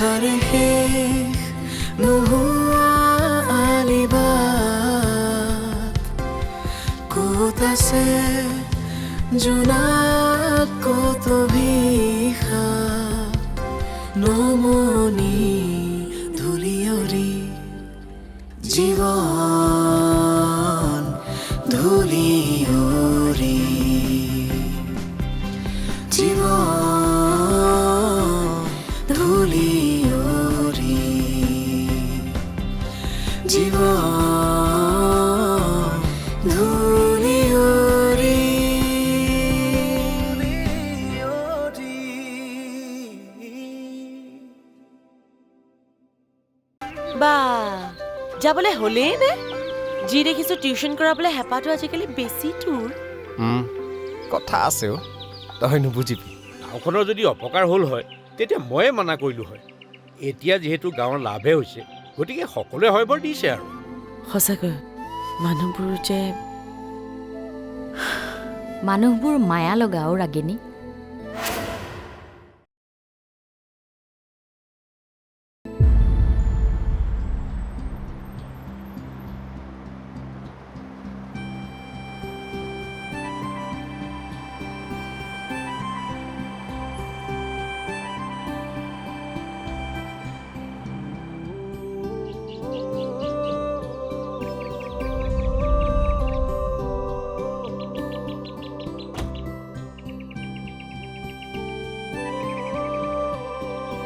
নিশাৰে শেষ নোহোৱা আলিবাট ক'ত আছে জোনাক ক'ত অভিশাপ নমনি ধূলিয়ৰি জীৱন ধূলিয়ৰি জীবন ধূলিয়ৰি জীবন ধূলিয়ৰি বা যাবলৈ হ'লেই নে যি দেখিছো টিউচন কৰাবলৈ হেঁপাহটো আজিকালি বেছি তোৰ কথা আছে অ' তই নুবুজিবি গাঁওখনৰ যদি অপকাৰ হ'ল হয় তেতিয়া ময়ে মানা কৰিলোঁ হয় এতিয়া যিহেতু গাঁৱৰ লাভহে হৈছে গতিকে সকলোৱে হয় বৰ দিছে আৰু সঁচাকৈ মানুহবোৰ মায়া লগাও ৰাগিনী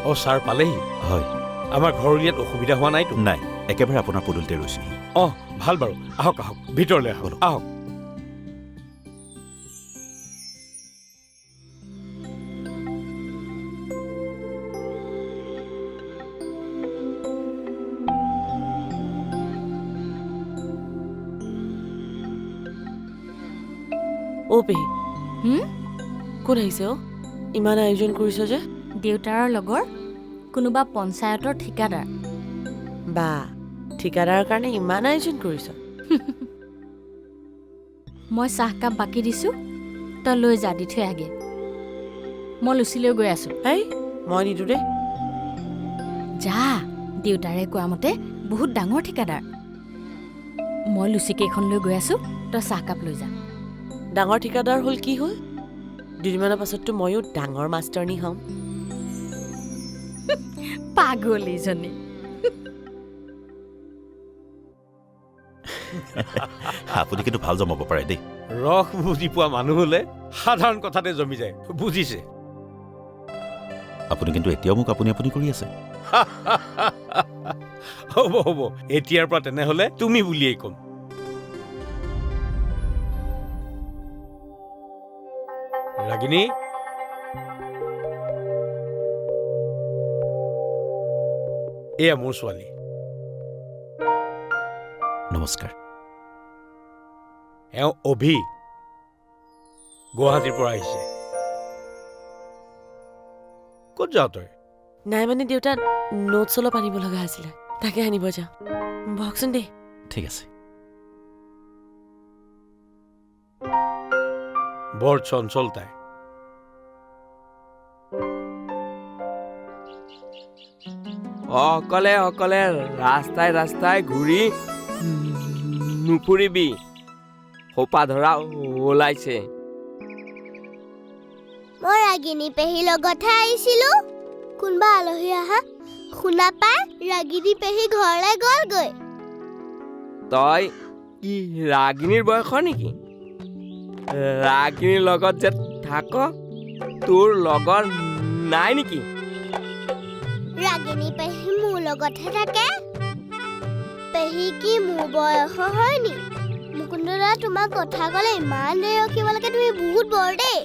অঁ ছাৰ পালেহি হয় আমাৰ ঘৰ উলিয়াত অসুবিধা হোৱা নাইতো নাই একেবাৰে আপোনাৰ পদূলিতে ৰৈছোহি অঁ ভাল বাৰু আহক আহক ভিতৰলৈ আহক আহক অ' পেহী কোন আহিছে অ' ইমান আয়োজন কৰিছ যে দেউতাৰ লগৰ কোনোবা পঞ্চায়তৰ ঠিকাদাৰ বা ঠিকাদাৰৰ কাৰণে ইমান আয়োজন কৰিছ মই চাহকাপ বাকি দিছোঁ তই লৈ যা দি থৈ আগে মই লুচিলৈ গৈ আছোঁ এই মই নিদো দেই যা দেউতাৰে কোৱা মতে বহুত ডাঙৰ ঠিকাদাৰ মই লুচিকেইখন লৈ গৈ আছোঁ তই চাহকাপ লৈ যা ডাঙৰ ঠিকাদাৰ হ'ল কি হ'ল দুদিনমানৰ পাছততো ময়ো ডাঙৰ মাষ্টৰনী হ'ম পাগলীজনী আপুনি কিন্তু ভাল জমাব পাৰে দেই ৰস বুজি পোৱা মানুহ হ'লে সাধাৰণ কথাতে জমি যায় বুজিছে আপুনি কিন্তু এতিয়াও মোক আপুনি আপুনি কৰি আছে হ'ব হ'ব এতিয়াৰ পৰা তেনেহ'লে তুমি বুলিয়েই ক'ম ৰাগিনী এয়া মোৰ ছোৱালী নমস্কাৰ এওঁ অভি গুৱাহাটীৰ পৰা আহিছে ক'ত যাৱ তই নাই মানে দেউতা নোটছ অলপ আনিব লগা আছিলে তাকে আনিব যাওঁ বহকচোন দেই ঠিক আছে বৰ চঞ্চল তাই অকলে অকলে ৰাস্তাই ৰাস্তাই ঘূৰি নুফুৰিবি সোপা ধৰা ওলাইছে মই ৰাগিনী পেহীৰ লগতহে আহিছিলো কোনোবা আলহী আহা শুনা পাই ৰাগিনী পেহী ঘৰলৈ গ'লগৈ তই কি ৰাগিনীৰ বয়সৰ নেকি ৰাগিনীৰ লগত যে থাক তোৰ লগৰ নাই নেকি ৰাগিনী পেহী মোৰ লগতহে থাকে পেহী কি মোৰ বয়সৰ হয় নি মুকুন্দ দা তোমাক কথা ক'লে ইমান দেৰি ৰখিব লাগে তুমি বহুত বৰ দেই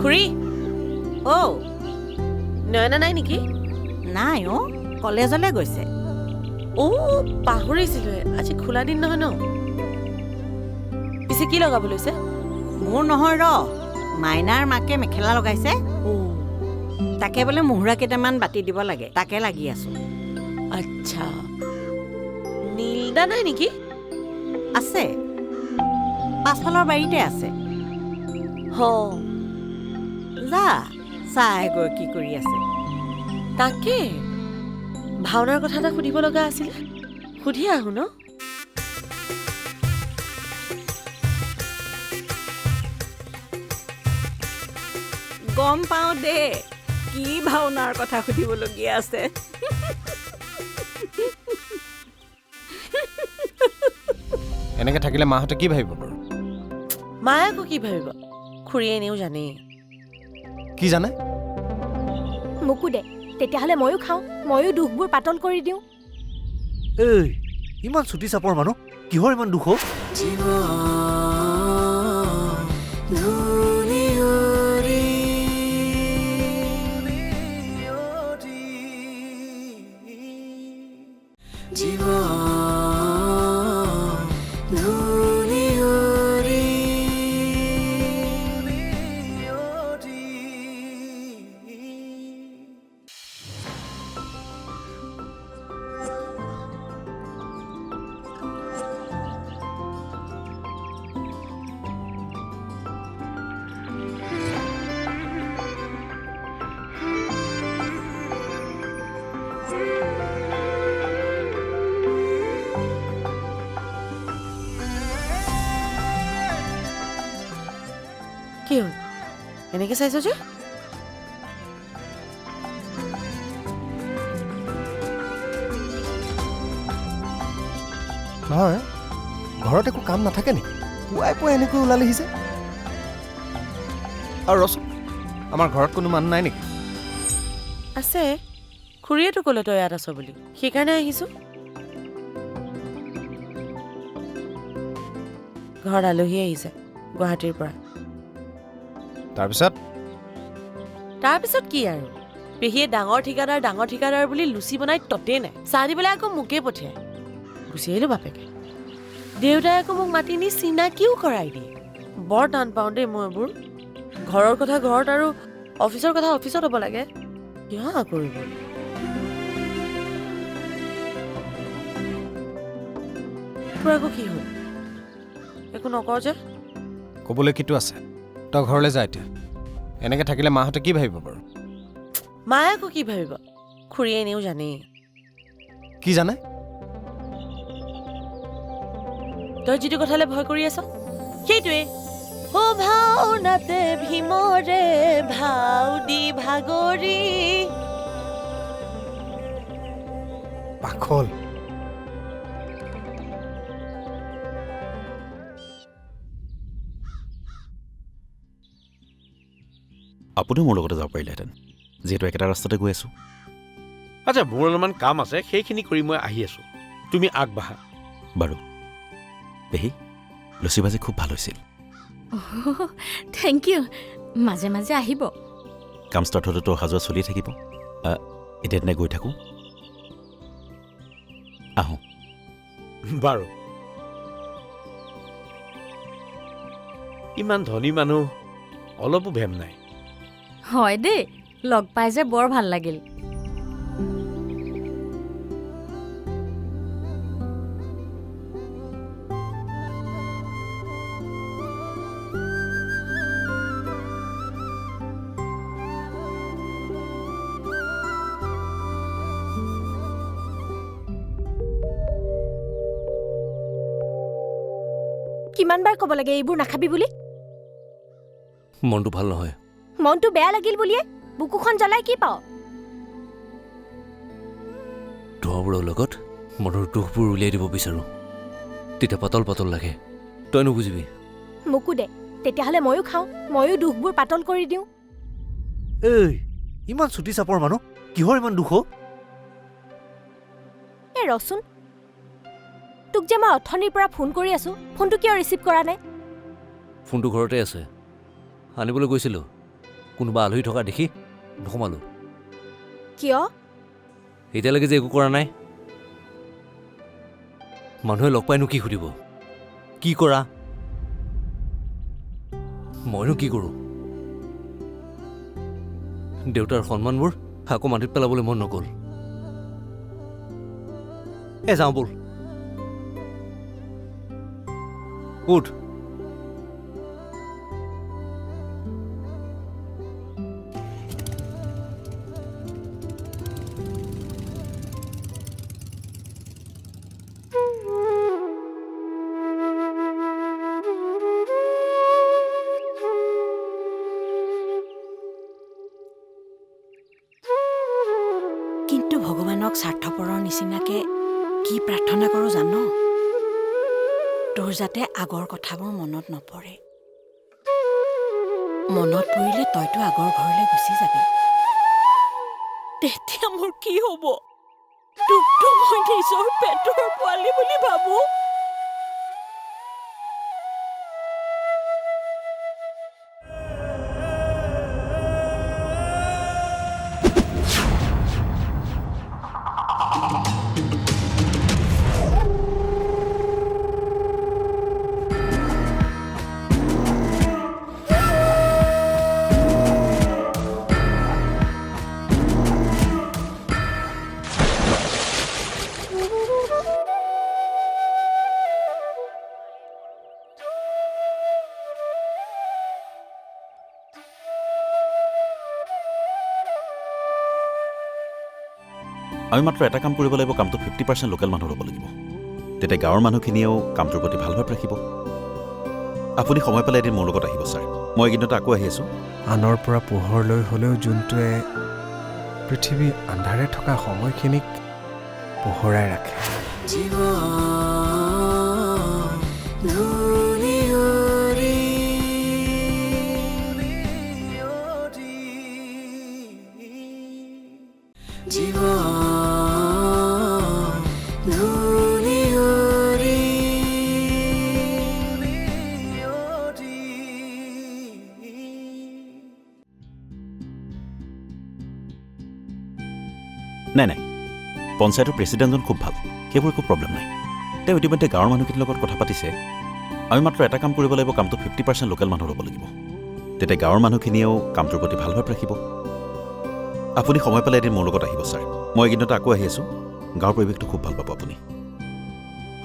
খুৰী অ' নয়না নাই নেকি নাই অ' কলেজলৈ গৈছে অ' পাহৰিছিলোৱে আজি খোলা দিন নহয় ন পিছে কি লগাব লৈছে মোৰ নহয় ৰ মাইনাৰ মাকে মেখেলা লগাইছে তাকে বোলে মুহুৰা কেইটামান বাটি দিব লাগে, তাকে লাগি আছো। আচ্ছা, নীলদা নাই নেকি? আছে, পাছফালৰ বাৰীতে আছে। হ, যা চাই গৈ কি কৰি আছে। তাকে ভাওনাৰ কথা এটা সুধিব লগা আছিলে, সুধি আহো ন? গম পাওঁ দে কি ভাওনাৰ কথা সুধিবলগীয়া আছে। এনেকৈ থাকিলে মাহঁতে কি ভাবিব বাৰু? মায়ে আকৌ কি ভাবিব? খুৰীয়ে এনেও জানেই। কি জানে? মোকো দে, তেতিয়াহ'লে ময়ো খাওঁ, ময়ো দুখবোৰ পাতল কৰি দিওঁ। এই ইমান চুটি চাপৰ মানুহ, কিহৰ ইমান দুখ? জীবন ধূলি উৰি জীবন ধূলি উৰি কি হ'ল এনেকে চাইছ যে? নহয়, ঘৰত একো কাম নাথাকে নেকি? পুৱাই পুৱাই এনেকৈ ওলালেহি যে। আৰু ৰচোন, আমাৰ ঘৰত কোনো মানুহ নাই নেকি? আছে, খুৰীয়েতো ক'লে তই ইয়াত আছ বুলি, সেইকাৰণে আহিছোঁ। ঘৰত আলহী আহিছে গুৱাহাটীৰ পৰা। তাৰপিছত কি আৰু, পেহীয়ে ডাঙৰ ঠিকাদাৰ বুলি লুচি বনাই ততেই নাই, চাহ দিবলৈ আকৌ মোকে পঠিয়াই। গুচি আহিলোঁ বাপেকে। দেউতাই আকৌ মোক মাতি নি চিনাকিও কৰাই দিয়ে। বৰ টান পাওঁ দেই মই এইবোৰ। ঘৰৰ কথা ঘৰত আৰু অফিচৰ কথা অফিচত হ'ব লাগে, কিয় কৰিব। তোৰ আকৌ কি হ'ল? একো নকৰ যে? ক'বলৈ কিটো আছে, তই ঘৰলৈ যা এতিয়া। এনেকৈ থাকিলে মাহঁতে কি ভাবিব বাৰু? মায়ে আকৌ কি ভাবিব? খুৰীয়ে এনেও জানেই। কি জানে? তই যিটো কথালৈ ভয় কৰি আছ সেইটোৱে। ও ভাওনাতে ভীমৰে ভাও দি ভাগৰি। পাখল। আপুনিও মোৰ লগতে যাব পাৰিলেহেঁতেন, যিহেতু একেটা ৰাস্তাতে গৈ আছোঁ। আচ্ছা, মোৰ অলপমান কাম আছে, সেইখিনি কৰি মই আহি আছোঁ, তুমি আগবাঢ়া। বাৰু পেহী, লুচি ভাজি খুব ভাল হৈছিল। থেংক ইউ, মাজে মাজে আহিব। কাম ষ্টাৰ্ট হ'লেতো অহা যোৱা চলিয়ে থাকিব। এতিয়া দিনে গৈ থাকোঁ, আহোঁ। বাৰু, ইমান ধনী মানুহ, অলপো ভেম নাই। হয় দেই, লগ পাই যে বৰ ভাল লাগিল। কিমান বাৰ ক'ব লাগে এইবোৰ নাখাবি বুলি? মনটো ভাল নহয়। মনটো বেয়া লাগিল বুলিয়ে বুকুখন জ্বলাই কি পাওঁ? ধোঁৱাবোৰৰ লগত মনৰ দুখবোৰ উলিয়াই দিব বিচাৰোঁ, তেতিয়া পাতল পাতল লাগে, তই নুবুজিবি। মোকো দে, তেতিয়াহ'লে ময়ো খাওঁ, ময়ো দুখবোৰ পাতল কৰি দিওঁ। এই ইমান চুটি চাপৰ মানুহ, কিহৰ ইমান দুখ? এ ৰচোন, তোক যে মই অথনিৰ পৰা ফোন কৰি আছোঁ, ফোনটো কিয় ৰিচিভ কৰা নাই? ফোনটো ঘৰতে আছে, আনিবলৈ গৈছিলোঁ, কোনোবা আলহী থকা দেখি নসমালোঁ। কিয়? এতিয়ালৈকে যে একো কৰা নাই। মানুহে লগ পাইনো কি সুধিব, কি কৰা? মইনো কি কৰোঁ? দেউতাৰ সন্মানবোৰ আকৌ মাটিত পেলাবলৈ মন নগ'ল। যাওঁ ব'ল। উঠ। কিন্তু ভগৱানক স্বাৰ্থপৰৰ নিচিনাকে কি প্ৰাৰ্থনা কৰোঁ জান? তোৰ যাতে আগৰ কথাবোৰ মনত নপৰে। মনত পৰিলে তইতো আগৰ ঘৰলৈ গুচি যাবি। তেতিয়া মোৰ কি হ'ব? তোকতো মই নিজৰ পেটৰ পোৱালি বুলি ভাবোঁ। আমি মাত্ৰ এটা কাম কৰিব লাগিব, কামটো 50% লোকেল মানুহ ল'ব লাগিব। তেতিয়া গাঁৱৰ মানুহখিনিয়েও কামটোৰ প্ৰতি ভাল ভাৱ ৰাখিব। আপুনি সময় পালে এদিন মোৰ লগত আহিব ছাৰ। মই এইকেইদিনতে আকৌ আহি আছোঁ। আনৰ পৰা পোহৰলৈ হ'লেও যোনটোৱে পৃথিৱী আন্ধাৰে থকা সময়খিনিক পোহৰাই ৰাখে। নাই নাই, পঞ্চায়তৰ প্ৰেচিডেণ্টজন খুব ভাল, সেইবোৰ একো প্ৰব্লেম নাই। তেওঁ ইতিমধ্যে গাঁৱৰ মানুহখিনিৰ লগত কথা পাতিছে। আমি মাত্ৰ এটা কাম কৰিব লাগিব, কামটো 50% লোকেল মানুহ ল'ব লাগিব। তেতিয়া গাঁৱৰ মানুহখিনিয়েও কামটোৰ প্ৰতি ভাল ভাৱ ৰাখিব। আপুনি সময় পালে এদিন মোৰ লগত আহিব ছাৰ। মই এইকেইদিনতে আকৌ আহি আছোঁ। গাঁৱৰ পৰিৱেশটো খুব ভাল পাব আপুনি।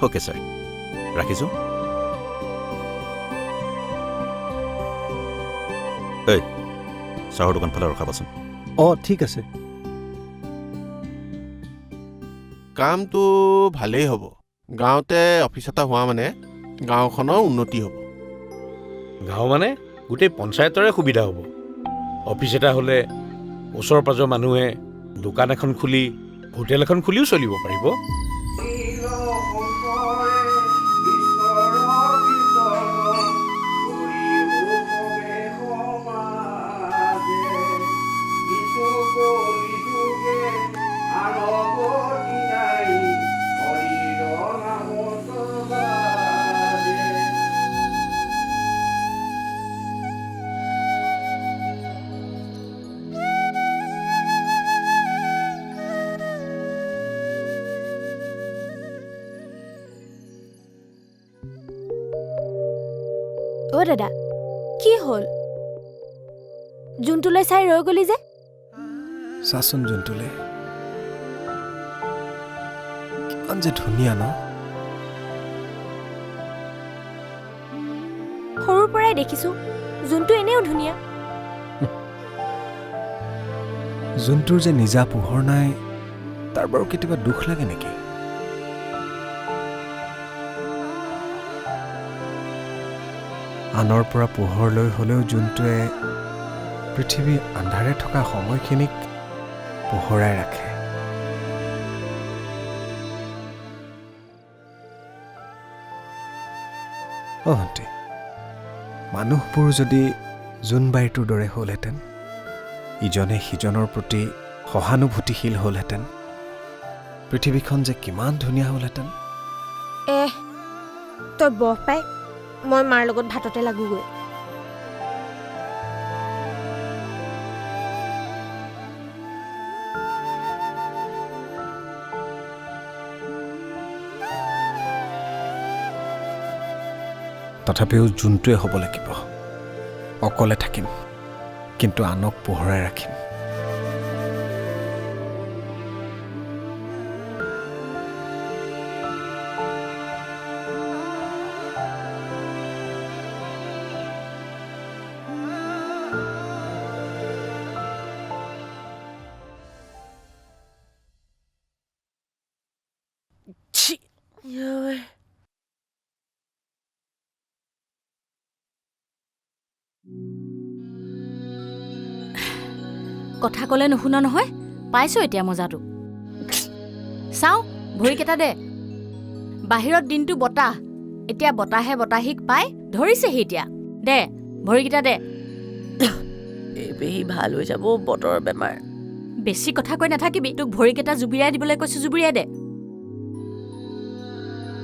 অ'কে ছাৰ, ৰাখিছোঁ। এই চাহৰ দোকানফালে ৰখাবাচোন। অঁ ঠিক আছে। কামটো ভালেই হ'ব। গাঁৱতে অফিচ এটা হোৱা মানে গাঁওখনৰ উন্নতি হ'ব। গাঁও মানে গোটেই পঞ্চায়তৰে সুবিধা হ'ব। অফিচ এটা হ'লে ওচৰ পাজৰ মানুহে দোকান এখন খুলি হোটেল এখন খুলিও চলিব পাৰিব। অ' দাদা, কি হ'ল? যোনটোলৈ চাই ৰৈ গলি যে? চাচোন যোনটোলৈ, কিমান যে ধুনীয়া ন? সৰুৰ পৰাই দেখিছোঁ, যোনটো এনেও ধুনীয়া। যোনটোৰ যে নিজা পোহৰ নাই, তাৰ বাৰু কেতিয়াবা দুখ লাগে নেকি? আনৰ পৰা পোহৰলৈ হ'লেও যোনটোৱে পৃথিৱী আন্ধাৰে থকা সময়খিনিক পোহৰাই ৰাখে। অ' ভণ্টি, মানুহবোৰ যদি জোনবাইটোৰ দৰে হ'লহেঁতেন, ইজনে সিজনৰ প্ৰতি সহানুভূতিশীল হ'লহেঁতেন, পৃথিৱীখন যে কিমান ধুনীয়া হ'লহেঁতেন। তই বহ পাই, মই মাৰ লগত ভাততে লাগোগৈ। তথাপিও যোনটোৱে হ'ব লাগিব, অকলে থাকিম, কিন্তু আনক পোহৰাই ৰাখিম। ঐ। কথা ক'লে নুশুন নহয় পাইছো এতিয়া মজাটো চাওঁ ভৰিকেইটা দে বাহিৰত দিনটো বতাহ এতিয়া বতাহে বতাহিক পাই ধৰিছেহি এতিয়া দে ভৰিকেইটা দে এই পেহী ভাল হৈ যাব বতৰৰ বেমাৰ বেছি কথা কৈ নাথাকিবি তোক ভৰিকেইটা জুবিৰিয়াই দিবলৈ কৈছো জুবিৰিয়াই দে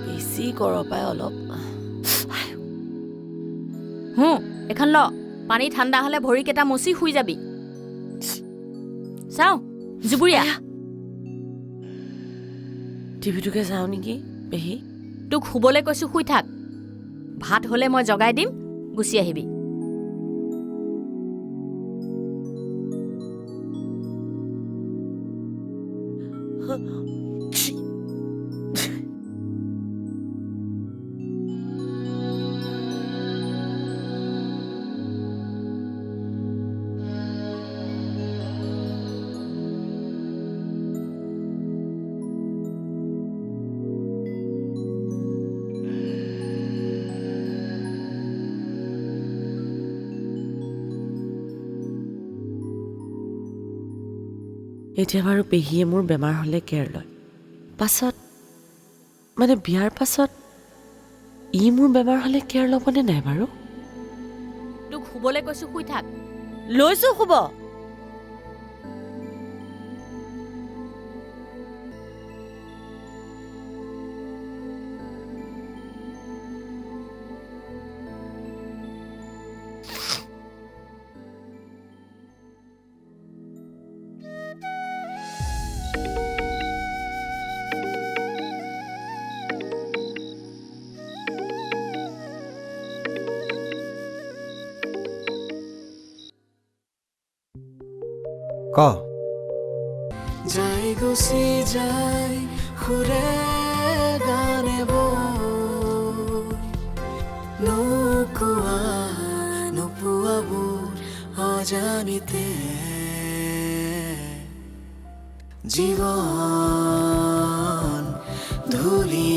বেছি কৰ পাই অলপ এখন ল পানী ঠাণ্ডা হলে ভৰিকেইটা মচি শুই যাবি চাওঁ জুবুৰীয়া টিভিটোকে চাওঁ নেকি পেহী তোক শুবলৈ কৈছো শুই থাক ভাত হলে মই জগাই দিম গুচি আহিবি এতিয়া বাৰু পেহীয়ে মোৰ বেমাৰ হ'লে কেয়াৰ লয় পাছত মানে বিয়াৰ পাছত ই মোৰ বেমাৰ হ'লে কেয়াৰ ল'বনে নাই বাৰু তোক শুবলৈ কৈছো শুই থাক লৈছো শুব ক যাই গুচি যাই সুৰে গানে নোকোৱা নোপোৱাবোৰ অজানিতে জীৱন ধূলি